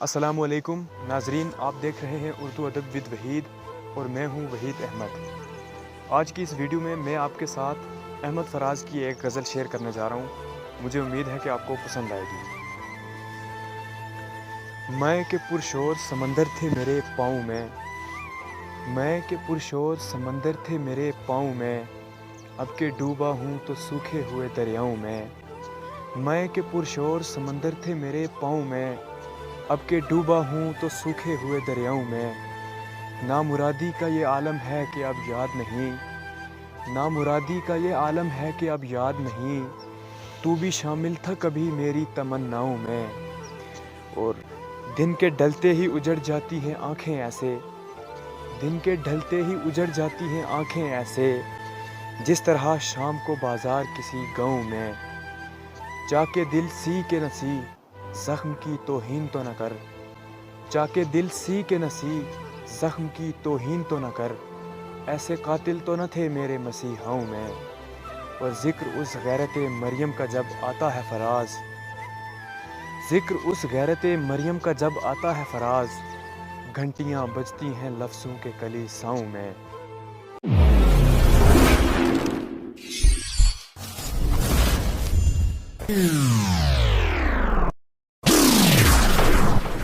अस्सलामु अलैकुम नाजरीन, आप देख रहे हैं उर्दू अदब विद वहीद और मैं हूं वहीद अहमद। आज की इस वीडियो में मैं आपके साथ अहमद फराज की एक गज़ल शेयर करने जा रहा हूं। मुझे उम्मीद है कि आपको पसंद आएगी। मैं के पुरशोर समंदर थे मेरे पाँव में, मैं के पुरशोर समंदर थे मेरे पाँव में, अब के डूबा हूँ तो सूखे हुए दरियाओं में। मैं के पुरशोर समंदर थे मेरे पाँव में, अब के डूबा हूँ तो सूखे हुए दरियाओं में। नामुरादी का ये आलम है कि अब याद नहीं, नामुरादी का ये आलम है कि अब याद नहीं, तू भी शामिल था कभी मेरी तमन्नाओं में। और दिन के ढलते ही उजड़ जाती हैं आँखें ऐसे, दिन के ढलते ही उजड़ जाती हैं आँखें ऐसे, जिस तरह शाम को बाजार किसी गाँव में। चाके दिल सी के नसी ज़ख्म की तौहीन तो न कर, चाके दिल सी के नसी ज़ख्म की तौहीन तो न कर, ऐसे कातिल तो न थे मेरे मसीहाओं में। और ज़िक्र उस गैरत मरियम का जब आता है फराज, ज़िक्र उस गैरत मरियम का जब आता है फराज, घंटियाँ बजती हैं लफ्ज़ों के कलीसाओं में।